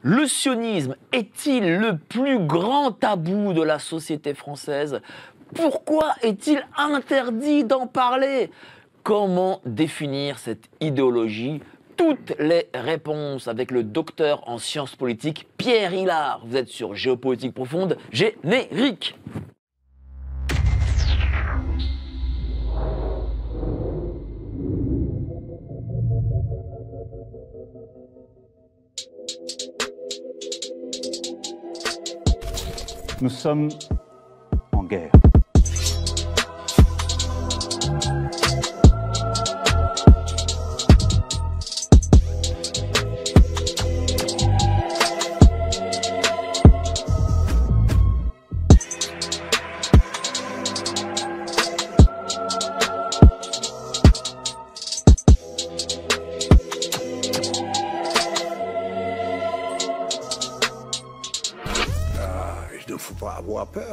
Le sionisme est-il le plus grand tabou de la société française? Pourquoi est-il interdit d'en parler? Comment définir cette idéologie? Toutes les réponses avec le docteur en sciences politiques Pierre Hilard. Vous êtes sur Géopolitique Profonde, générique. Nous sommes en guerre. Il ne faut pas avoir peur.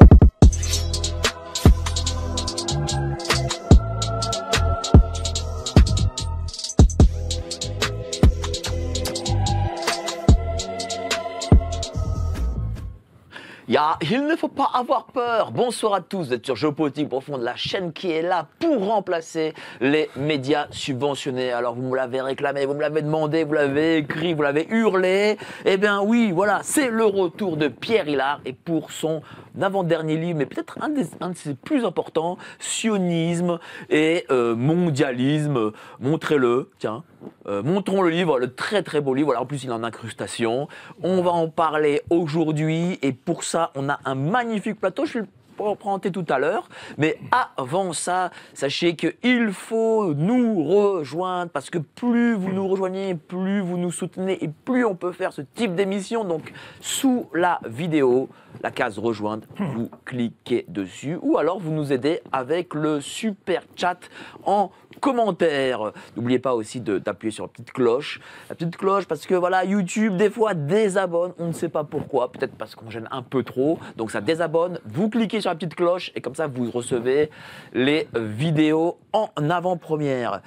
Il ne faut pas avoir peur. Bonsoir à tous, vous êtes sur Géopolitique Profonde, la chaîne qui est là pour remplacer les médias subventionnés. Alors vous me l'avez réclamé, vous me l'avez demandé, vous l'avez écrit, vous l'avez hurlé. Eh bien oui, voilà, c'est le retour de Pierre Hilard et pour son avant-dernier livre, mais peut-être un de ses plus importants, Sionisme et mondialisme. Montrez-le, tiens. Montrons le livre, le très très beau livre. Voilà, en plus il est en incrustation. On va en parler aujourd'hui et pour ça on a un magnifique plateau. Je vais le présenter tout à l'heure. Mais avant ça, sachez qu'il faut nous rejoindre parce que plus vous nous rejoignez, plus vous nous soutenez et plus on peut faire ce type d'émission. Donc sous la vidéo, la case rejoindre, vous cliquez dessus ou alors vous nous aidez avec le super chat en commentaire. N'oubliez pas aussi d'appuyer sur la petite cloche. La petite cloche parce que voilà, YouTube des fois désabonne, on ne sait pas pourquoi, peut-être parce qu'on gêne un peu trop, donc ça désabonne. Vous cliquez sur la petite cloche et comme ça vous recevez les vidéos en avant-première.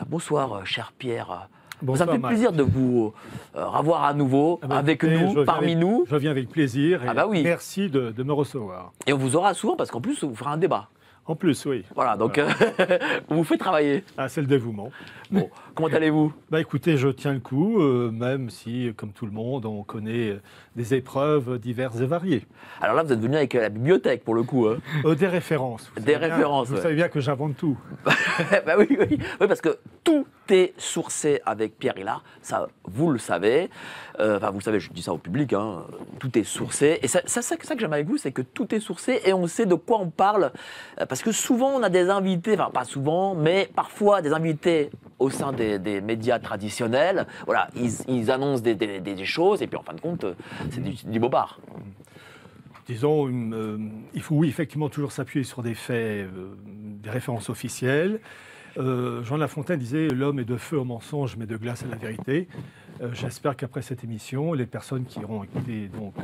Bonsoir cher Pierre. Bonsoir, ça me fait plaisir de vous revoir à nouveau avec nous, parmi nous. Je viens avec plaisir et oui. merci de me recevoir. Et on vous aura souvent parce qu'en plus on vous fera un débat. En plus, oui. Voilà, donc on vous fait travailler. Ah, c'est le dévouement. Bon, comment allez-vous? Bah écoutez, je tiens le coup, même si, comme tout le monde, on connaît des épreuves diverses et variées. Alors là, vous êtes venu avec la bibliothèque, pour le coup. Hein. Des références. Des références, Vous savez bien que j'invente tout. Bah oui, parce que tout est sourcé avec Pierre Hilard, ça, vous le savez. Enfin, vous savez, je dis ça au public, hein, tout est sourcé. Et ça que j'aime avec vous, c'est que tout est sourcé et on sait de quoi on parle. Parce que souvent, on a des invités, enfin pas souvent, mais parfois des invités au sein des médias traditionnels. Voilà, ils annoncent des choses et puis en fin de compte, c'est du bobard. Disons, il faut oui, effectivement toujours s'appuyer sur des faits, des références officielles. Jean de La Fontaine disait « L'homme est de feu au mensonge, mais de glace à la vérité ». J'espère qu'après cette émission, les personnes qui auront écouté donc,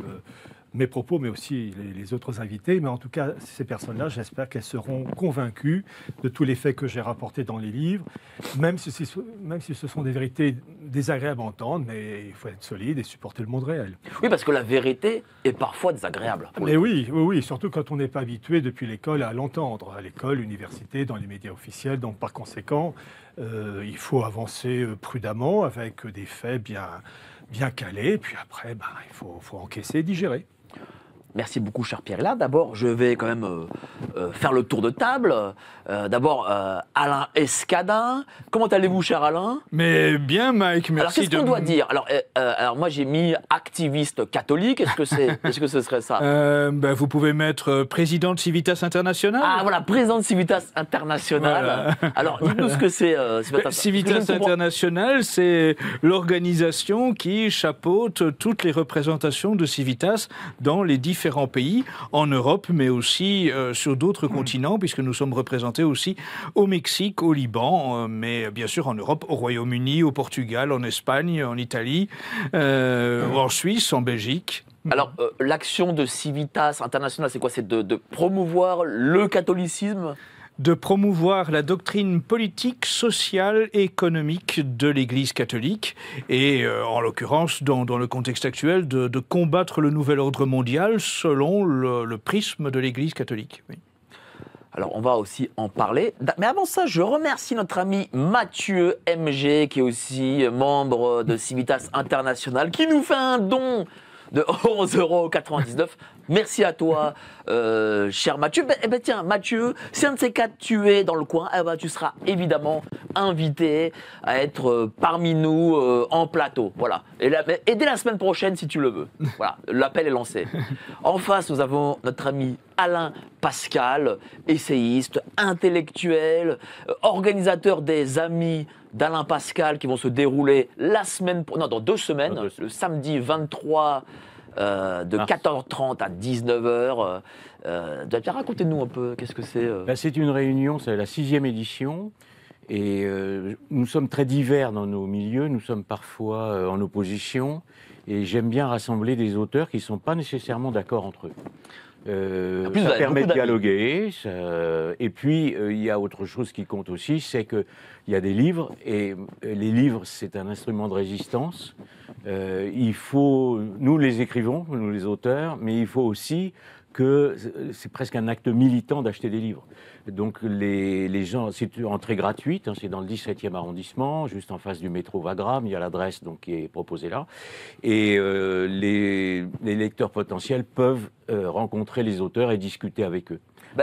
mes propos, mais aussi les autres invités, mais en tout cas, ces personnes-là, j'espère qu'elles seront convaincues de tous les faits que j'ai rapportés dans les livres, même si ce sont des vérités désagréables à entendre, mais il faut être solide et supporter le monde réel. Oui, parce que la vérité est parfois désagréable. Mais oui, surtout quand on n'est pas habitué depuis l'école à l'entendre, à l'école, l'université, dans les médias officiels, donc par conséquent, il faut avancer prudemment avec des faits bien calés, puis après, il faut encaisser et digérer. Merci beaucoup, cher Pierre Hilard. D'abord, je vais quand même faire le tour de table. D'abord, Alain Escadin. Comment allez-vous, cher Alain? Mais bien, Mike, merci. Alors, qu'est-ce qu'on doit dire? Alors, moi, j'ai mis activiste catholique. Est-ce que ce serait ça? Vous pouvez mettre président de Civitas International. Ah, voilà, président de Civitas International. Voilà. Alors, dites-nous ce que c'est. Civitas International, c'est l'organisation qui chapeaute toutes les représentations de Civitas dans les différents pays, en Europe, mais aussi sur d'autres continents, puisque nous sommes représentés aussi au Mexique, au Liban, mais bien sûr en Europe, au Royaume-Uni, au Portugal, en Espagne, en Italie, en Suisse, en Belgique. Alors, l'action de Civitas International, c'est quoi? C'est de promouvoir le catholicisme? de promouvoir la doctrine politique, sociale et économique de l'Église catholique et, en l'occurrence, dans le contexte actuel, de combattre le nouvel ordre mondial selon le prisme de l'Église catholique. Oui. Alors, on va aussi en parler. Mais avant ça, je remercie notre ami Mathieu MG, qui est aussi membre de Civitas International, qui nous fait un don de 11,99 €. Merci à toi, cher Mathieu. Tiens, Mathieu, si un de ces quatre tu es dans le coin, tu seras évidemment invité à être parmi nous en plateau. Voilà. Et dès la semaine prochaine, si tu le veux. Voilà, l'appel est lancé. En face, nous avons notre ami Alain Pascal, essayiste, intellectuel, organisateur des Amis d'Alain Pascal qui vont se dérouler dans 2 semaines, le samedi 23 de 14h30 à 19h. Racontez-nous un peu, qu'est-ce que c'est C'est une réunion, c'est la 6e édition. Et nous sommes très divers dans nos milieux, nous sommes parfois en opposition. Et j'aime bien rassembler des auteurs qui ne sont pas nécessairement d'accord entre eux. Ça permet de dialoguer. Et puis, il y a autre chose qui compte aussi, c'est qu'il y a des livres, et les livres, c'est un instrument de résistance. Nous les écrivons, nous les auteurs, mais il faut aussi que c'est presque un acte militant d'acheter des livres. Donc les gens, c'est une entrée gratuite, c'est dans le 17e arrondissement, juste en face du métro Wagram, il y a l'adresse donc, qui est proposée là. Et les lecteurs potentiels peuvent rencontrer les auteurs et discuter avec eux.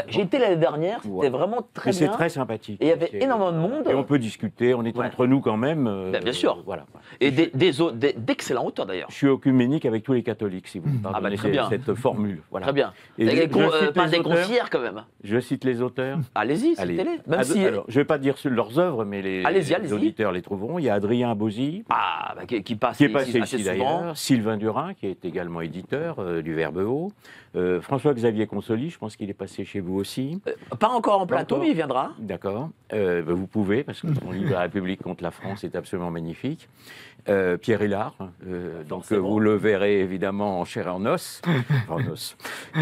J'ai été l'année dernière, c'était vraiment très bien. C'est très sympathique. Et il y avait énormément de monde. Et on peut discuter, on est entre nous quand même. Bien sûr. Voilà. Et d'excellents auteurs d'ailleurs. Je suis œcuménique avec tous les catholiques, si vous me pardonnez cette formule. Voilà. Très bien. Et pas des confières quand même. Je cite les auteurs. Allez-y, citez-les. Alors, je ne vais pas dire leurs œuvres, mais les auditeurs les trouveront. Il y a Adrien Abosi, qui passe est passé assez ici souvent. d'ailleurs. Sylvain Durin, qui est également éditeur du Verbe haut. François-Xavier Consoli, je pense qu'il est passé chez vous aussi. Pas encore en plateau, mais il viendra. D'accord. Vous pouvez, parce que mon livre La République contre la France est absolument magnifique. Pierre Hillard, donc vous le verrez évidemment en chair et en os.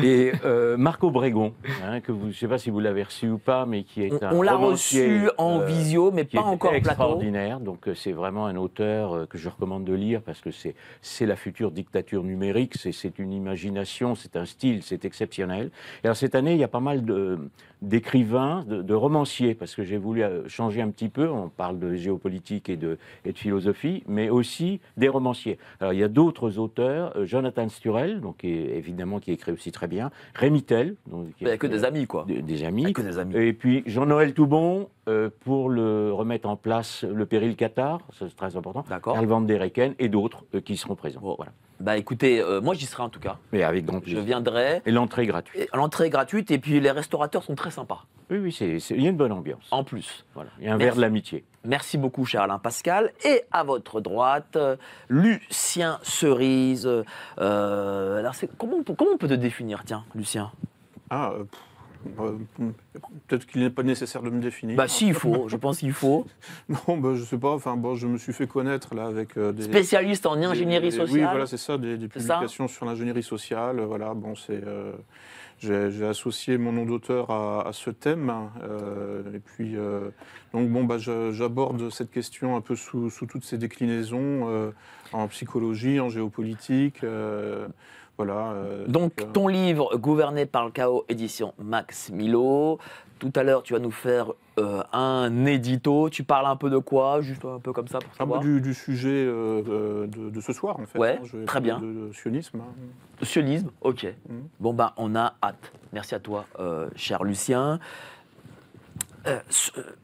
Et Marc Obregon, que je ne sais pas si vous l'avez reçu ou pas, mais qui est un on l'a romancier, reçu en visio, mais pas encore en plateau. Extraordinaire. Donc c'est vraiment un auteur que je recommande de lire parce que c'est la future dictature numérique. C'est une imagination, c'est un style, c'est exceptionnel. Et alors cette année, il y a pas mal d'écrivains, de romanciers, parce que j'ai voulu changer un petit peu. On parle de géopolitique et de philosophie, mais aussi des romanciers. Alors il y a d'autres auteurs, Jonathan Sturel, donc qui écrit aussi très bien, Rémy Tell, donc il n'y a que des amis quoi. Des amis. Que des amis. Et puis Jean-Noël Toubon pour remettre en place le péril Qatar, c'est très important. D'accord. Karl van der Eycken et d'autres qui seront présents. Bon. Voilà. Écoutez, moi j'y serai en tout cas. Mais avec grand plaisir. Je viendrai. Et l'entrée est gratuite. L'entrée est gratuite et puis les restaurateurs sont très sympas. Oui, il y a une bonne ambiance. En plus. Voilà. Il y a un verre de l'amitié. Merci beaucoup, cher Alain Pascal. Et à votre droite, Lucien Cerise. Alors comment on peut te définir, tiens, Lucien? Peut-être qu'il n'est pas nécessaire de me définir. Si, il faut. Je pense qu'il faut. Non, je sais pas. Je me suis fait connaître là avec des spécialiste en ingénierie sociale. Oui, voilà, c'est ça, des publications sur l'ingénierie sociale. Voilà, j'ai associé mon nom d'auteur à ce thème. Et puis, j'aborde cette question un peu sous toutes ses déclinaisons, en psychologie, en géopolitique. Voilà, donc, ton livre, Gouverné par le chaos, édition Max Milo. Tout à l'heure, tu vas nous faire un édito. Tu parles un peu de quoi? Juste un peu comme ça pour savoir. Du sujet de ce soir, en fait. Ouais, très bien. De sionisme. Sionisme, ok. Bon, on a hâte. Merci à toi, cher Lucien. Vous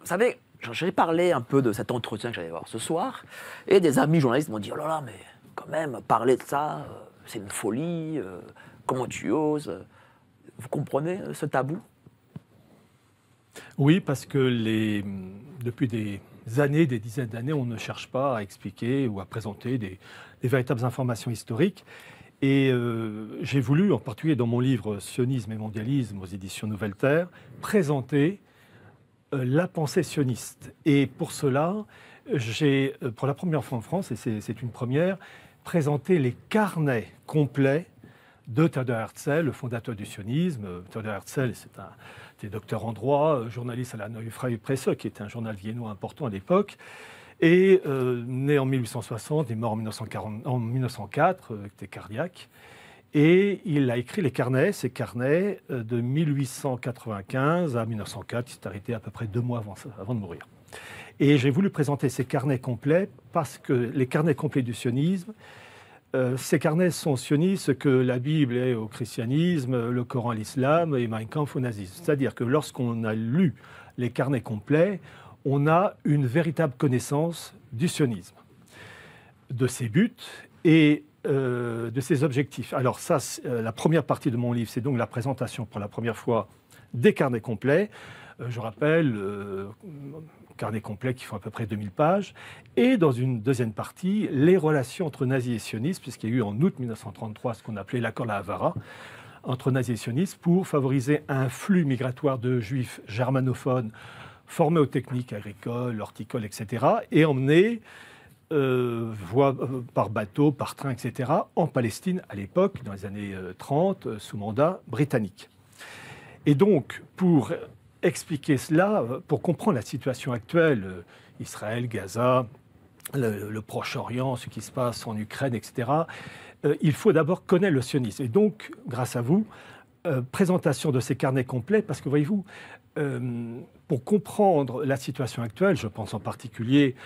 savez, j'ai parlé un peu de cet entretien que j'allais voir ce soir. Et des amis journalistes m'ont dit, oh là là, mais quand même, parler de ça... c'est une folie, comment tu oses? Vous comprenez ce tabou? Oui, parce que depuis des années, des dizaines d'années, on ne cherche pas à expliquer ou à présenter des véritables informations historiques. Et j'ai voulu, en particulier dans mon livre « Sionisme et mondialisme » aux éditions Nouvelle Terre, présenter la pensée sioniste. Et pour cela, j'ai, pour la première fois en France, et c'est une première, présenter les carnets complets de Theodor Herzl, le fondateur du sionisme. Theodor Herzl, c'est un était docteur en droit, journaliste à la Neue Freie Presse, qui était un journal viennois important à l'époque, et né en 1860, il est mort en 1904, était cardiaque. Et il a écrit ces carnets de 1895 à 1904. Il s'est arrêté à peu près 2 mois avant de mourir. Et j'ai voulu présenter ces carnets complets parce que les carnets complets du sionisme, ces carnets sont sionistes ce que la Bible est au christianisme, le Coran à l'islam et Mein Kampf au nazisme. C'est-à-dire que lorsqu'on a lu les carnets complets, on a une véritable connaissance du sionisme, de ses buts et de ses objectifs. Alors ça, la première partie de mon livre, c'est donc la présentation pour la première fois des carnets complets. Je rappelle, carnets complets qui font à peu près 2000 pages. Et dans une deuxième partie, les relations entre nazis et sionistes, puisqu'il y a eu en août 1933 ce qu'on appelait l'accord La Havara, entre nazis et sionistes, pour favoriser un flux migratoire de juifs germanophones formés aux techniques agricoles, horticoles, etc., et emmenés par bateau, par train, etc., en Palestine à l'époque, dans les années 30, sous mandat britannique. Et donc, pour expliquer cela, pour comprendre la situation actuelle, Israël, Gaza, le Proche-Orient, ce qui se passe en Ukraine, etc., il faut d'abord connaître le sionisme. Et donc, grâce à vous, présentation de ces carnets complets, parce que voyez-vous, pour comprendre la situation actuelle, je pense en particulier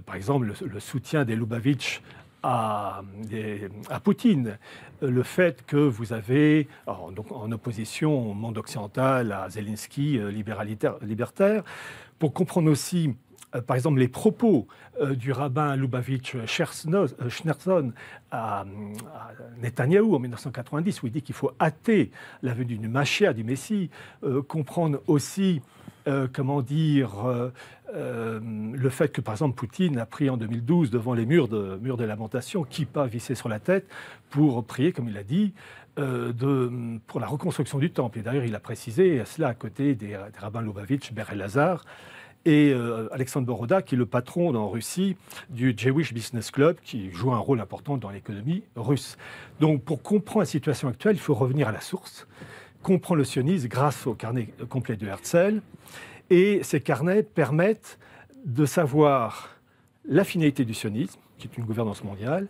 par exemple, le soutien des Lubavitch à Poutine, le fait que vous avez, donc en opposition au monde occidental, à Zelensky, libertaire, pour comprendre aussi, par exemple, les propos du rabbin Lubavitch Schneerson à Netanyahou en 1990, où il dit qu'il faut hâter la venue du Mashiach, du Messie, comprendre aussi le fait que, par exemple, Poutine a prié en 2012 devant les murs de lamentation, kippa vissé sur la tête, pour prier, comme il l'a dit, pour la reconstruction du temple. Et d'ailleurs, il a précisé cela à côté des rabbins Lubavitch, Ber Elazar, et Alexandre Boroda, qui est le patron en Russie du Jewish Business Club, qui joue un rôle important dans l'économie russe. Donc, pour comprendre la situation actuelle, il faut revenir à la source, comprendre le sionisme grâce au carnet complet de Herzl. Et ces carnets permettent de savoir la finalité du sionisme, qui est une gouvernance mondiale,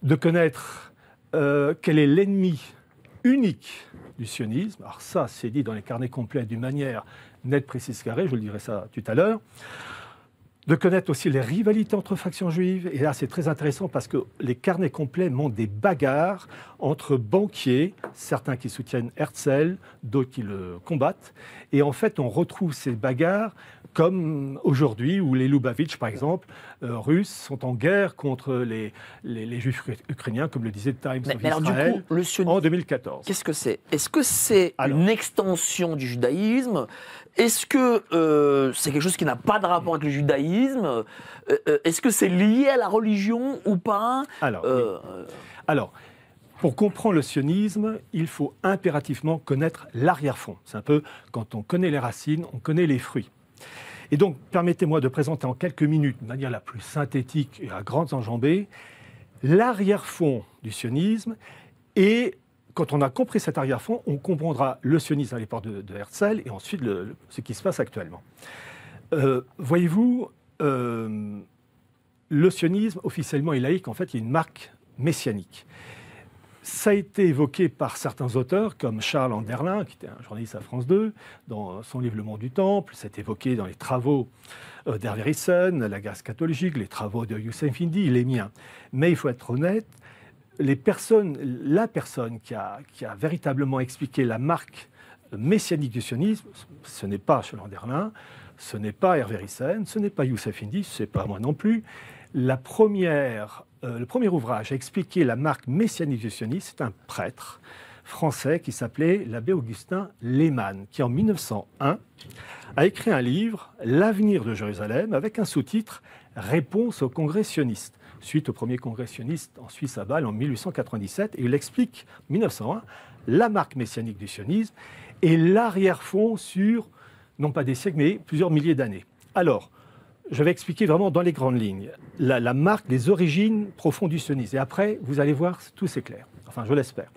de connaître quel est l'ennemi unique du sionisme. Alors ça, c'est dit dans les carnets complets d'une manière nette, précise, carrée, je vous le dirai ça tout à l'heure. De connaître aussi les rivalités entre factions juives. Et là, c'est très intéressant parce que les carnets complets montrent des bagarres entre banquiers, certains qui soutiennent Herzl, d'autres qui le combattent. Et en fait, on retrouve ces bagarres comme aujourd'hui, où les Lubavitch, par exemple, russes, sont en guerre contre les juifs ukrainiens, comme le disait Times of alors, Israel, du coup, le sionisme, en 2014. Qu'est-ce que c'est? Est-ce que c'est une extension du judaïsme? Est-ce que c'est quelque chose qui n'a pas de rapport avec le judaïsme? Est-ce que c'est lié à la religion ou pas? Alors, pour comprendre le sionisme, il faut impérativement connaître l'arrière-fond. C'est un peu, quand on connaît les racines, on connaît les fruits. Et donc, permettez-moi de présenter en quelques minutes, de manière la plus synthétique et à grandes enjambées, l'arrière-fond du sionisme. Et quand on a compris cet arrière-fond, on comprendra le sionisme à l'époque de Herzl et ensuite ce qui se passe actuellement. Voyez-vous, le sionisme, officiellement et laïque, en fait, il y a une marque messianique. Ça a été évoqué par certains auteurs, comme Charles Anderlin, qui était un journaliste à France 2, dans son livre Le Monde du Temple. C'est évoqué dans les travaux d'Hervé Ryssen, La Grâce catholique, les travaux de Youssef Indy, les miens. Mais il faut être honnête, la personne qui a véritablement expliqué la marque messianique du sionisme, ce n'est pas Charles Anderlin, ce n'est pas Hervé Ryssen, ce n'est pas Youssef Indy, ce n'est pas moi non plus. Le premier ouvrage à expliquer la marque messianique du sionisme, c'est un prêtre français qui s'appelait l'abbé Augustin Lehmann, qui en 1901 a écrit un livre, L'avenir de Jérusalem, avec un sous-titre Réponse au congrès sioniste, suite au premier congrès sioniste en Suisse à Bâle en 1897. Et il explique, 1901, la marque messianique du sionisme et l'arrière-fond sur, non pas des siècles, mais plusieurs milliers d'années. Alors, je vais expliquer vraiment dans les grandes lignes la marque, les origines profondes du sionisme. Et après, vous allez voir, tout c'est clair. Enfin, je l'espère.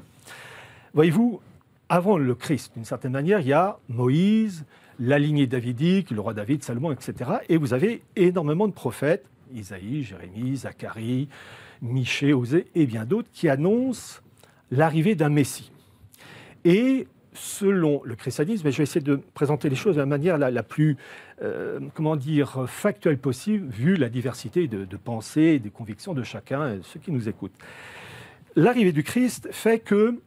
Voyez-vous, avant le Christ, d'une certaine manière, il y a Moïse, la lignée davidique, le roi David, Salomon, etc. Et vous avez énormément de prophètes, Isaïe, Jérémie, Zacharie, Michée, Osée et bien d'autres, qui annoncent l'arrivée d'un Messie. Et selon le christianisme, je vais essayer de présenter les choses de la manière la plus factuelle possible, vu la diversité de pensées et des convictions de chacun, de ceux qui nous écoutent. L'arrivée du Christ fait que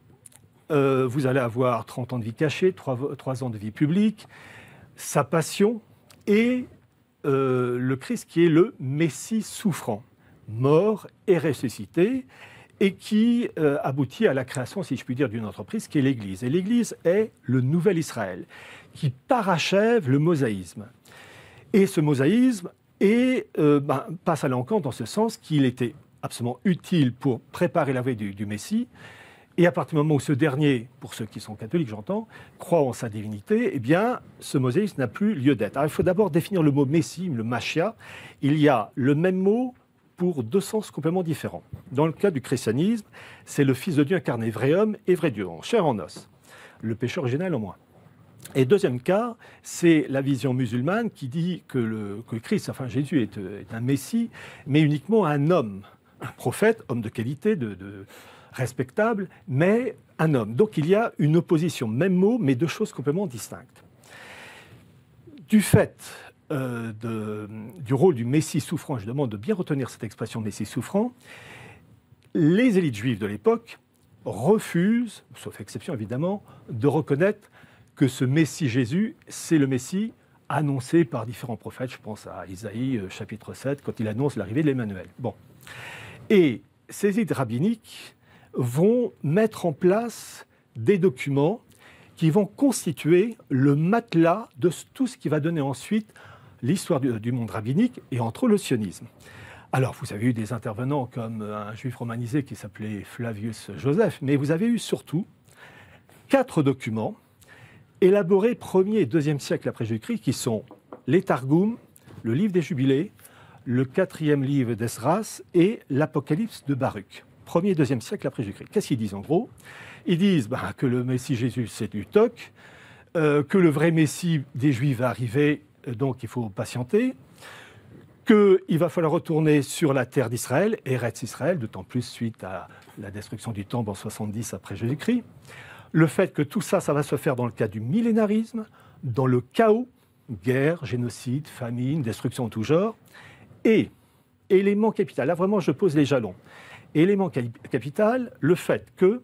vous allez avoir 30 ans de vie cachée, 3 ans de vie publique, sa passion et le Christ qui est le Messie souffrant, mort et ressuscité, et qui aboutit à la création, si je puis dire, d'une entreprise qui est l'Église. Et l'Église est le nouvel Israël, qui parachève le mosaïsme. Et ce mosaïsme passe à l'encontre dans ce sens qu'il était absolument utile pour préparer la veille du Messie. Et à partir du moment où ce dernier, pour ceux qui sont catholiques, j'entends, croit en sa divinité, eh bien, ce mosaïsme n'a plus lieu d'être. Alors, il faut d'abord définir le mot Messie, le Machia. Il y a le même mot pour 2 sens complètement différents. Dans le cas du christianisme, c'est le Fils de Dieu incarné, vrai homme et vrai Dieu, en chair en os. Le péché originel en moins. Et deuxième cas, c'est la vision musulmane qui dit que le Christ, enfin Jésus, est un Messie, mais uniquement un homme, un prophète, homme de qualité, respectable, mais un homme. Donc il y a une opposition, même mot, mais 2 choses complètement distinctes. Du fait du rôle du Messie souffrant, je demande de bien retenir cette expression Messie souffrant, les élites juives de l'époque refusent, sauf exception évidemment, de reconnaître que ce Messie Jésus, c'est le Messie annoncé par différents prophètes. Je pense à Isaïe, chapitre 7, quand il annonce l'arrivée de l'Emmanuel. Bon. Et ces élites rabbiniques vont mettre en place des documents qui vont constituer le matelas de tout ce qui va donner ensuite l'histoire du monde rabbinique et entre eux le sionisme. Alors, vous avez eu des intervenants comme un juif romanisé qui s'appelait Flavius Joseph, mais vous avez eu surtout 4 documents élaborés 1er et 2e siècle après Jésus-Christ, qui sont les Targums, le livre des Jubilés, le 4e livre d'Esdras et l'Apocalypse de Baruch. 1er et 2e siècle après Jésus-Christ. Qu'est-ce qu'ils disent en gros? Ils disent que le Messie Jésus, c'est du toc, que le vrai Messie des Juifs va arriver, donc il faut patienter, qu'il va falloir retourner sur la terre d'Israël, Eretz Israël, d'autant plus suite à la destruction du temple en 70 après Jésus-Christ. Le fait que tout ça, ça va se faire dans le cadre du millénarisme, dans le chaos, guerre, génocide, famine, destruction de tout genre, et élément capital, là vraiment je pose les jalons, élément capital, le fait que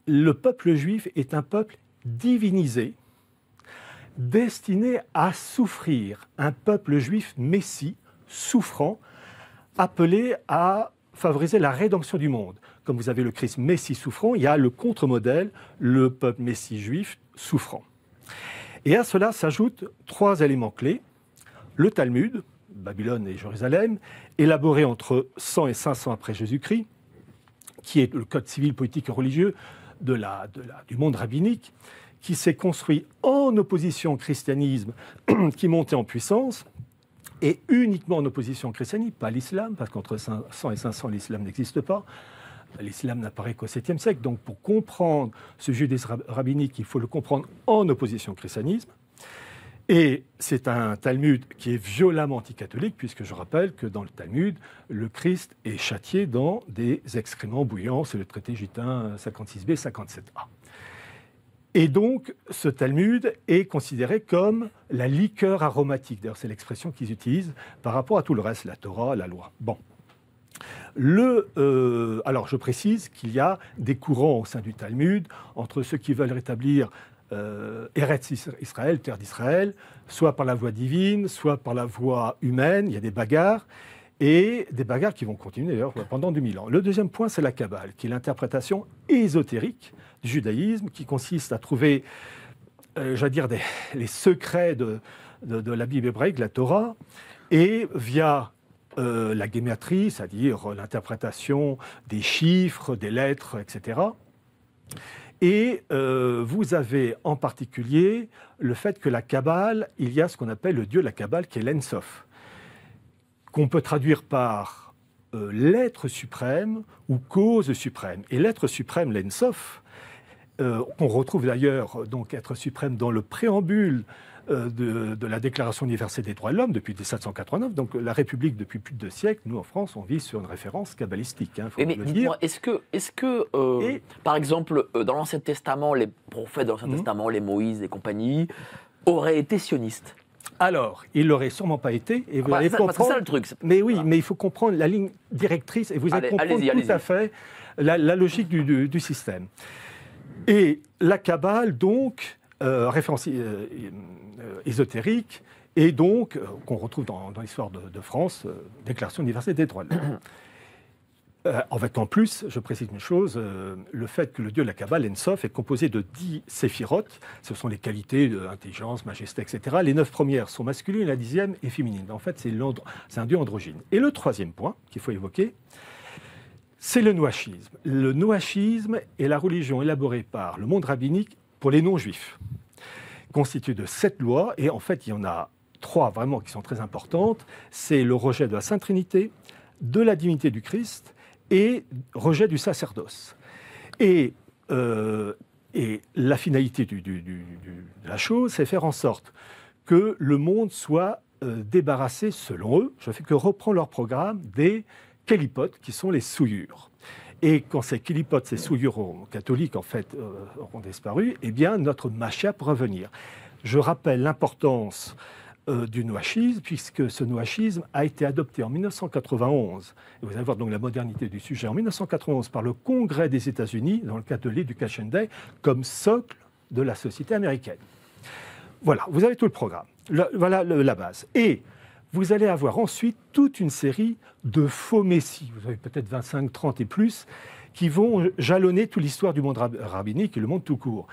le peuple juif est un peuple divinisé, destiné à souffrir, un peuple juif messie, souffrant, appelé à favoriser la rédemption du monde. Comme vous avez le Christ messie souffrant, il y a le contre-modèle, le peuple messie juif souffrant. Et à cela s'ajoutent 3 éléments clés. Le Talmud, Babylone et Jérusalem, élaboré entre 100 et 500 après Jésus-Christ, qui est le code civil, politique et religieux du monde rabbinique, qui s'est construit en opposition au christianisme qui montait en puissance, et uniquement en opposition au christianisme, pas à l'islam, parce qu'entre 100 et 500, l'islam n'existe pas. L'islam n'apparaît qu'au 7e siècle. Donc pour comprendre ce judaïsme rabbinique, il faut le comprendre en opposition au christianisme. Et c'est un Talmud qui est violemment anticatholique, puisque je rappelle que dans le Talmud, le Christ est châtié dans des excréments bouillants. C'est le traité Gitin 56b, 57a. Et donc, ce Talmud est considéré comme la liqueur aromatique. D'ailleurs, c'est l'expression qu'ils utilisent par rapport à tout le reste, la Torah, la loi. Bon. Alors, je précise qu'il y a des courants au sein du Talmud entre ceux qui veulent rétablir Eretz Israël, terre d'Israël, soit par la voie divine, soit par la voie humaine. Il y a des bagarres, et des bagarres qui vont continuer d'ailleurs pendant 2000 ans. Le deuxième point, c'est la Kabbale, qui est l'interprétation ésotérique du judaïsme, qui consiste à trouver, j'allais dire, les secrets de la Bible hébraïque, la Torah, et via la gématrie, c'est-à-dire l'interprétation des chiffres, des lettres, etc. Et vous avez en particulier le fait que la Kabbale, il y a ce qu'on appelle le dieu de la Kabbale, qui est l'Ensof, qu'on peut traduire par l'être suprême ou cause suprême. Et l'être suprême, l'Ensof, qu'on retrouve d'ailleurs donc être suprême dans le préambule de la Déclaration universelle des droits de l'homme depuis 1789. Donc la République, depuis plus de 2 siècles, nous en France, on vit sur une référence kabbalistique. Faut mais le dire. est-ce que par exemple, dans l'Ancien Testament, les prophètes de l'Ancien Testament, les Moïse et compagnie, auraient été sionistes? Alors, il l'aurait sûrement pas été. Et vous allez parce que comprendre. c'est ça le truc. Mais oui, mais il faut comprendre la ligne directrice et vous allez comprendre tout à fait la logique du système. Et la Kabbale, donc, référence ésotérique, et donc, qu'on retrouve dans l'histoire de France, Déclaration universelle des droits de l'homme. En plus, je précise une chose, le fait que le dieu de la Kabbale, Ensof, est composé de 10 séphirotes, ce sont les qualités d'intelligence, majesté, etc. Les 9 premières sont masculines, la 10e est féminine. En fait, c'est un dieu androgyne. Et le 3e point qu'il faut évoquer, c'est le noachisme. Le noachisme est la religion élaborée par le monde rabbinique pour les non-juifs, constituée de 7 lois, et en fait, il y en a 3 vraiment qui sont très importantes. C'est le rejet de la Sainte Trinité, de la divinité du Christ, et rejet du sacerdoce. Et la finalité de la chose, c'est faire en sorte que le monde soit débarrassé, selon eux, je ne fais que reprendre leur programme, des kélipotes, qui sont les souillures. Et quand ces kélipotes, ces souillures catholiques, en fait, auront disparu, eh bien, notre Mashiach pourra venir. Je rappelle l'importance du noachisme, puisque ce noachisme a été adopté en 1991, et vous allez voir donc la modernité du sujet, en 1991 par le Congrès des États-Unis, dans le cadre de l'Education Day, comme socle de la société américaine. Voilà, vous avez tout le programme. Voilà la base. Et vous allez avoir ensuite toute une série de faux messies, vous avez peut-être 25, 30 et plus, qui vont jalonner toute l'histoire du monde rabbinique et le monde tout court.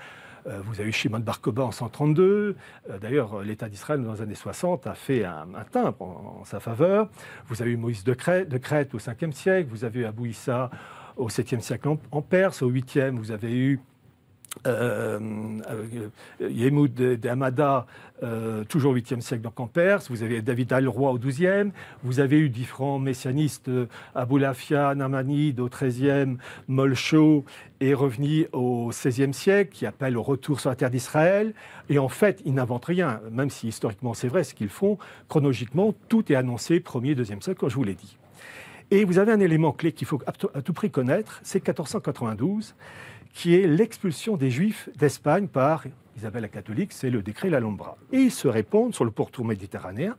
Vous avez eu Shimon Bar Kokhba en 132. D'ailleurs, l'État d'Israël, dans les années 60, a fait un timbre en sa faveur. Vous avez eu Moïse de Crète au 5e siècle. Vous avez eu Abou Issa au 7e siècle en Perse. Au 8e, vous avez eu Yehmoud d'Hamada, toujours au 8e siècle, donc en Perse. Vous avez David Al-Roi au 12e. Vous avez eu différents messianistes, Abou Lafia, Namanide au 13e, Molcho et Reveni au 16e siècle, qui appellent au retour sur la terre d'Israël. Et en fait, ils n'inventent rien, même si historiquement c'est vrai ce qu'ils font. Chronologiquement, tout est annoncé 1er, 2e siècle, comme je vous l'ai dit. Et vous avez un élément clé qu'il faut à tout prix connaître, c'est 1492, qui est l'expulsion des Juifs d'Espagne par Isabelle la catholique, c'est le décret l'Alhambra. Et ils se répandent sur le pourtour méditerranéen.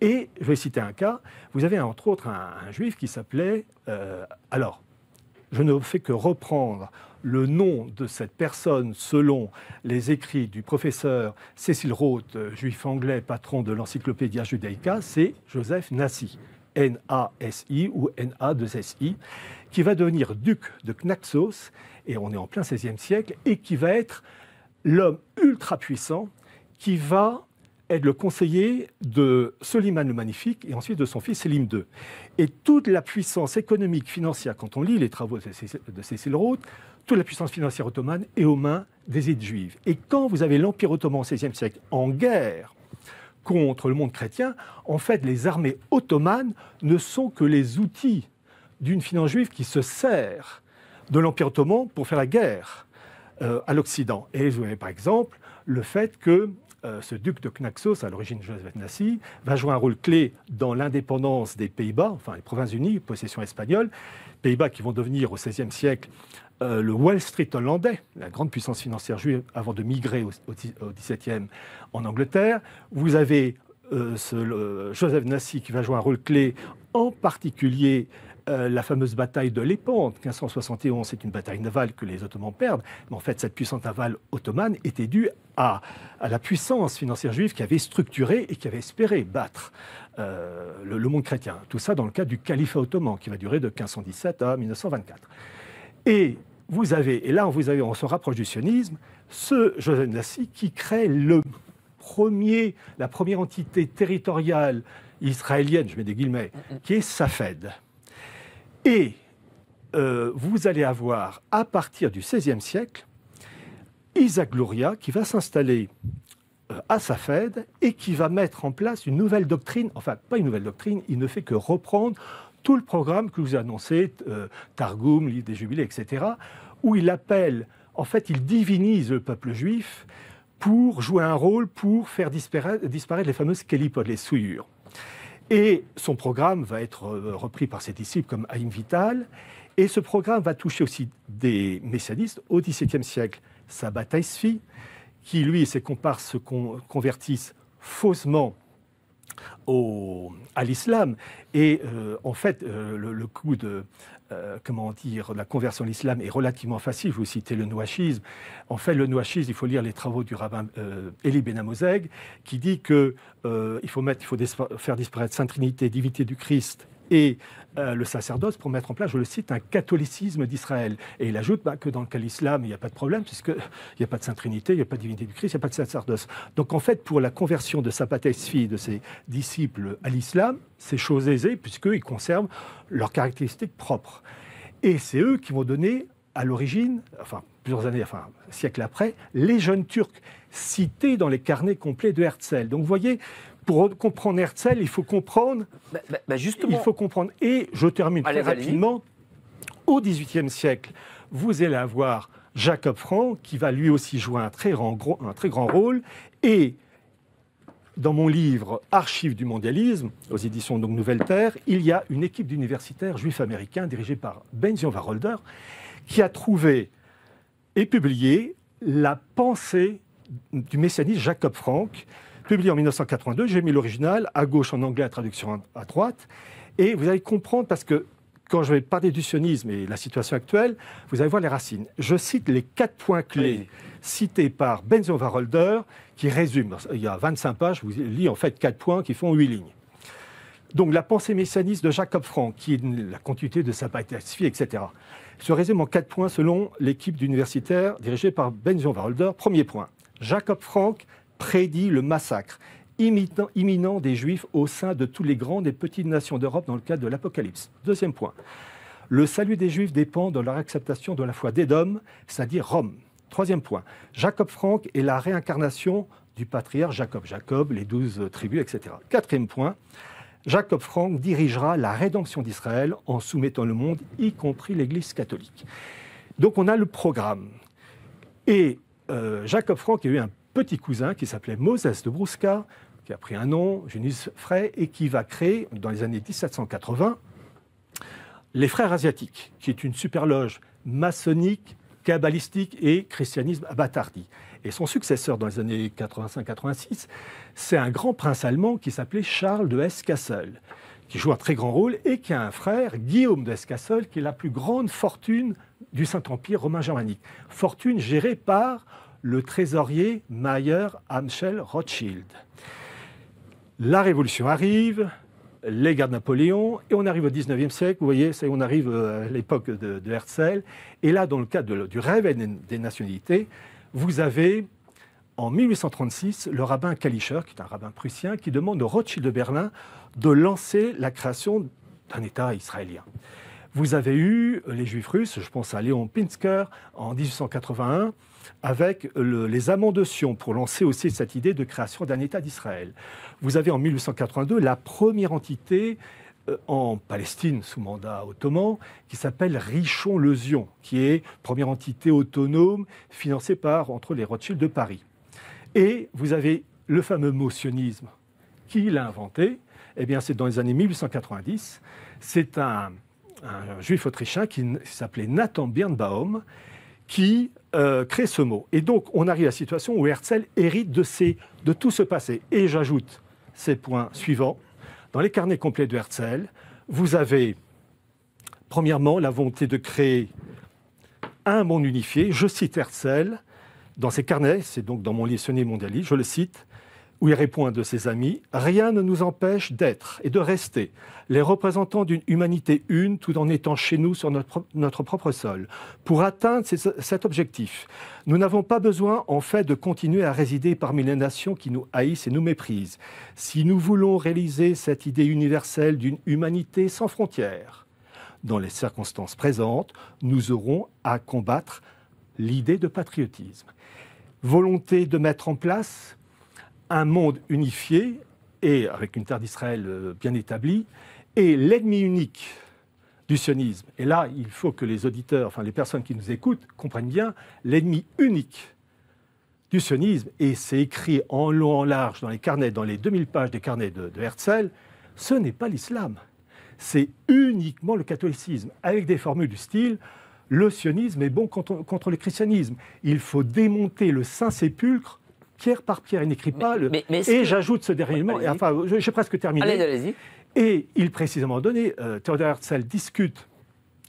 Et je vais citer un cas, vous avez entre autres un Juif qui s'appelait... alors, je ne fais que reprendre le nom de cette personne selon les écrits du professeur Cecil Rhodes, juif anglais, patron de l'Encyclopédia Judaica, c'est Joseph Nassi, N-A-S-I ou N-A-2-S-I, qui va devenir duc de Knaxos, et on est en plein XVIe siècle, et qui va être l'homme ultra puissant qui va être le conseiller de Soliman le Magnifique et ensuite de son fils Sélim II. Et toute la puissance économique, financière, quand on lit les travaux de Cecil Rhodes, toute la puissance financière ottomane est aux mains des élites juives. Et quand vous avez l'Empire ottoman au XVIe siècle en guerre contre le monde chrétien, en fait, les armées ottomanes ne sont que les outils d'une finance juive qui se sert de l'Empire ottoman pour faire la guerre à l'Occident. Et vous avez par exemple le fait que ce duc de Knaxos, à l'origine Joseph Nassi, va jouer un rôle clé dans l'indépendance des Pays-Bas, enfin les Provinces-Unies, possession espagnole, Pays-Bas qui vont devenir au XVIe siècle le Wall Street hollandais, la grande puissance financière juive avant de migrer au XVIIe en Angleterre. Vous avez Joseph Nassi qui va jouer un rôle clé, en particulier la fameuse bataille de Lépante, 1571, c'est une bataille navale que les Ottomans perdent, mais en fait cette puissance navale ottomane était due à la puissance financière juive qui avait structuré et qui avait espéré battre le monde chrétien. Tout ça dans le cadre du califat ottoman qui va durer de 1517 à 1924. Et vous avez, et là on se rapproche du sionisme, ce Joseph Nassi qui crée la première entité territoriale israélienne, je mets des guillemets, qui est Safed. Et vous allez avoir, à partir du XVIe siècle, Isaac Luria qui va s'installer à Safed et qui va mettre en place une nouvelle doctrine, enfin pas une nouvelle doctrine, il ne fait que reprendre tout le programme que je vous ai annoncé, Targum, livre des Jubilés, etc., où il appelle en fait, il divinise le peuple juif pour jouer un rôle, pour faire disparaître les fameuses kélipodes, les souillures. Et son programme va être repris par ses disciples comme Haïm Vital. Et ce programme va toucher aussi des messianistes au XVIIe siècle. Sabbatai Tzvi, qui lui et ses comparses se convertissent faussement à l'islam. Et en fait, le coup de la conversion à l'islam est relativement facile. Vous citez le nouachisme. En fait, le nouachisme, il faut lire les travaux du rabbin Élie Ben Amozeg, qui dit qu'il faut faire disparaître Sainte Trinité, divinité du Christ et le sacerdoce pour mettre en place, je le cite, un catholicisme d'Israël. Et il ajoute que dans le cas de l'islam, il n'y a pas de problème, puisqu'il n'y a pas de Sainte Trinité, il n'y a pas de divinité du Christ, il n'y a pas de sacerdoce. Donc en fait, pour la conversion de Sabbatai Tzvi, de ses disciples à l'islam, c'est chose aisée, puisqu'ils conservent leurs caractéristiques propres. Et c'est eux qui vont donner, à l'origine, plusieurs années, siècles après, les jeunes Turcs, cités dans les carnets complets de Herzl. Donc vous voyez, pour comprendre Herzl, il faut comprendre... justement... Il faut comprendre. Et je termine très rapidement. Au XVIIIe siècle, vous allez avoir Jacob Frank, qui va lui aussi jouer un très grand rôle. Et dans mon livre « Archives du mondialisme », aux éditions donc Nouvelle Terre, il y a une équipe d'universitaires juifs américains dirigée par Ben-Zion Wacholder, qui a trouvé et publié la pensée du messianiste Jacob Frank, publié en 1982. J'ai mis l'original à gauche en anglais, la traduction à droite. Et vous allez comprendre, parce que quand je vais parler du sionisme et la situation actuelle, vous allez voir les racines. Je cite les 4 points clés cités par Ben-Zion Wacholder, qui résument. Il y a 25 pages, je vous lis en fait 4 points qui font 8 lignes. Donc la pensée messianiste de Jacob Frank, qui est la continuité de Sabbatai Tzvi, etc., se résume en 4 points selon l'équipe d'universitaires dirigée par Ben-Zion Wacholder. Premier point, Jacob Frank prédit le massacre imminent des Juifs au sein de toutes les grandes et petites nations d'Europe dans le cadre de l'Apocalypse. Deuxième point, le salut des Juifs dépend de leur acceptation de la foi d'Édom, c'est-à-dire Rome. Troisième point, Jacob Frank est la réincarnation du patriarche Jacob, les 12 tribus, etc. Quatrième point, Jacob Frank dirigera la rédemption d'Israël en soumettant le monde, y compris l'Église catholique. Donc on a le programme. Et Jacob Frank a eu un petit cousin qui s'appelait Moses de Brouska, qui a pris un nom, Junius Frey, et qui va créer, dans les années 1780, les Frères asiatiques, qui est une super loge maçonnique, kabbalistique et christianisme abattardi. Et son successeur dans les années 85-86, c'est un grand prince allemand qui s'appelait Charles de Hesse-Kassel, qui joue un très grand rôle et qui a un frère, Guillaume de Hesse-Kassel, qui est la plus grande fortune du Saint-Empire romain germanique. Fortune gérée par le trésorier Mayer Amschel Rothschild. La Révolution arrive, les guerres de Napoléon, et on arrive au XIXe siècle, vous voyez, on arrive à l'époque de Herzl, et là, dans le cadre du réveil des nationalités, vous avez, en 1836, le rabbin Kalischer, qui est un rabbin prussien, qui demande au Rothschild de Berlin de lancer la création d'un État israélien. Vous avez eu les Juifs russes, je pense à Léon Pinsker, en 1881, avec les amants de Sion, pour lancer aussi cette idée de création d'un État d'Israël. Vous avez en 1882 la première entité en Palestine sous mandat ottoman qui s'appelle Richon-le-Zion, qui est première entité autonome financée entre les Rothschild de Paris. Et vous avez le fameux mot sionisme. Qui l'a inventé? Eh bien, c'est dans les années 1890. C'est un juif autrichien qui s'appelait Nathan Birnbaum qui crée ce mot. Et donc, on arrive à la situation où Herzl hérite de tout ce passé. Et j'ajoute ces points suivants. Dans les carnets complets de Herzl, vous avez, premièrement, la volonté de créer un monde unifié. Je cite Herzl dans ses carnets, c'est donc dans mon livre Sionisme mondialiste, je le cite, où il répond à un de ses amis « Rien ne nous empêche d'être et de rester les représentants d'une humanité une tout en étant chez nous sur notre propre sol. Pour atteindre cet objectif, nous n'avons pas besoin en fait de continuer à résider parmi les nations qui nous haïssent et nous méprisent. Si nous voulons réaliser cette idée universelle d'une humanité sans frontières, dans les circonstances présentes, nous aurons à combattre l'idée de patriotisme. Volonté de mettre en place un monde unifié et avec une terre d'Israël bien établie, et l'ennemi unique du sionisme. Et là, il faut que les auditeurs, enfin les personnes qui nous écoutent, comprennent bien l'ennemi unique du sionisme, et c'est écrit en long, en large, dans les carnets, dans les 2000 pages des carnets de Herzl, ce n'est pas l'islam. C'est uniquement le catholicisme, avec des formules du style « le sionisme est bon contre le christianisme ». Il faut démonter le Saint-Sépulcre pierre par pierre. Il n'écrit pas le... Et j'ajoute ce dernier élément, enfin, j'ai presque terminé. Allez-y. Et il précise à un moment donné, Theodor Herzl discute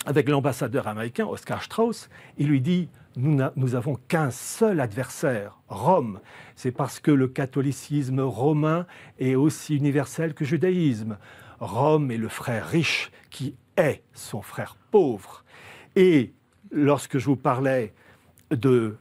avec l'ambassadeur américain, Oscar Strauss, il lui dit « Nous n'avons qu'un seul adversaire, Rome. C'est parce que le catholicisme romain est aussi universel que le judaïsme. Rome est le frère riche qui est son frère pauvre. » Et lorsque je vous parlais des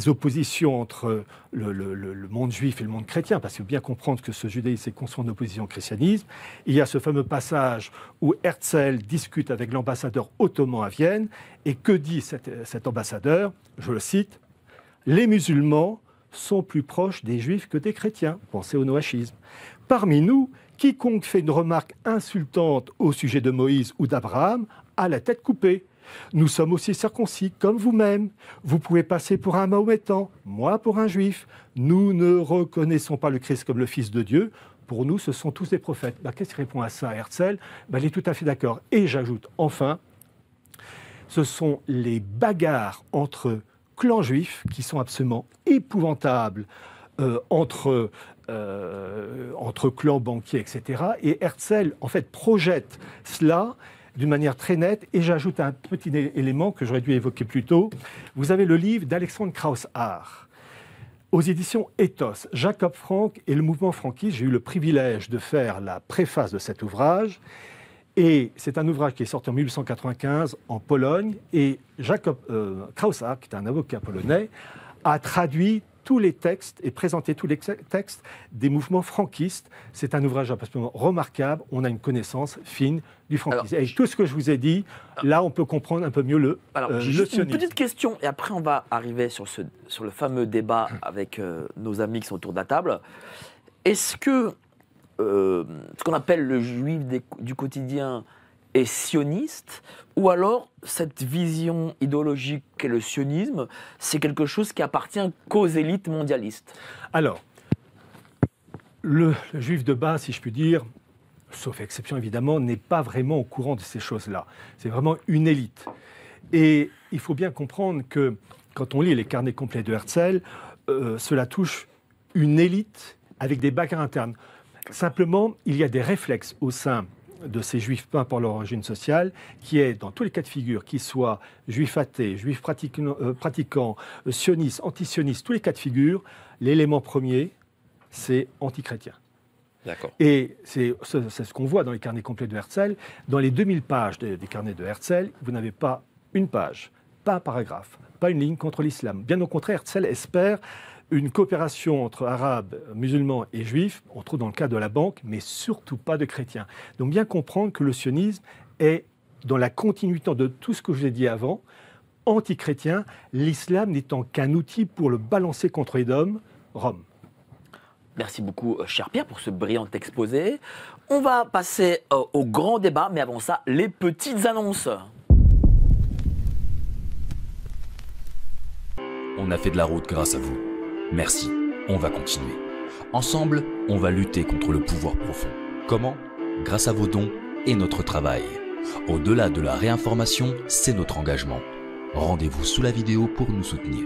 oppositions entre le monde juif et le monde chrétien, parce qu'il faut bien comprendre que ce judaïsme s'est construit en opposition au christianisme, il y a ce fameux passage où Herzl discute avec l'ambassadeur ottoman à Vienne, et que dit cet ambassadeur? Je le cite, « Les musulmans sont plus proches des juifs que des chrétiens. » Pensez au noachisme. « Parmi nous, quiconque fait une remarque insultante au sujet de Moïse ou d'Abraham a la tête coupée. Nous sommes aussi circoncis comme vous-même. Vous pouvez passer pour un mahométan, moi pour un juif. Nous ne reconnaissons pas le Christ comme le Fils de Dieu. Pour nous, ce sont tous des prophètes. » Qu'est-ce qu'il répond à ça, Herzl? Il est tout à fait d'accord. Et j'ajoute, enfin, ce sont les bagarres entre clans juifs qui sont absolument épouvantables, entre clans banquiers, etc. Et Herzl, en fait, projette cela d'une manière très nette. Et j'ajoute un petit élément que j'aurais dû évoquer plus tôt. Vous avez le livre d'Alexandre Krauss-Haar, aux éditions Ethos, Jacob Frank et le mouvement franquiste. J'ai eu le privilège de faire la préface de cet ouvrage. Et c'est un ouvrage qui est sorti en 1895 en Pologne. Et Jacob Krauss-Haar, qui est un avocat polonais, a traduit tous les textes et présenté tous les textes des mouvements franquistes. C'est un ouvrage absolument remarquable. On a une connaissance fine du franquisme. Et tout ce que je vous ai dit, là, on peut comprendre un peu mieux le sionisme. Une petite question, et après on va arriver sur le fameux débat avec nos amis qui sont autour de la table. Est-ce que ce qu'on appelle le juif du quotidien est sioniste, ou alors cette vision idéologique qu'est le sionisme, c'est quelque chose qui appartient qu'aux élites mondialistes? Alors, le juif de base, si je puis dire, sauf exception évidemment, n'est pas vraiment au courant de ces choses-là. C'est vraiment une élite. Et il faut bien comprendre que quand on lit les carnets complets de Herzl, cela touche une élite avec des bagarres internes. Simplement, il y a des réflexes au sein de ces juifs, peu importe leur origine sociale, qui est, dans tous les cas de figure, qu'ils soient juifs athées, juifs pratiquants, sionistes, antisionistes, tous les cas de figure, l'élément premier, c'est antichrétien. D'accord. Et c'est ce qu'on voit dans les carnets complets de Herzl. Dans les 2000 pages des carnets de Herzl, vous n'avez pas une page, pas un paragraphe, pas une ligne contre l'islam. Bien au contraire, Herzl espère une coopération entre arabes, musulmans et juifs, on trouve dans le cas de la banque, mais surtout pas de chrétiens. Donc bien comprendre que le sionisme est dans la continuité de tout ce que je vous ai dit avant, anti-chrétien, l'islam n'étant qu'un outil pour le balancer contre Édom, Rome. Merci beaucoup, cher Pierre, pour ce brillant exposé. On va passer au grand débat, mais avant ça, les petites annonces. On a fait de la route grâce à vous. Merci, on va continuer. Ensemble, on va lutter contre le pouvoir profond. Comment? Grâce à vos dons et notre travail. Au-delà de la réinformation, c'est notre engagement. Rendez-vous sous la vidéo pour nous soutenir.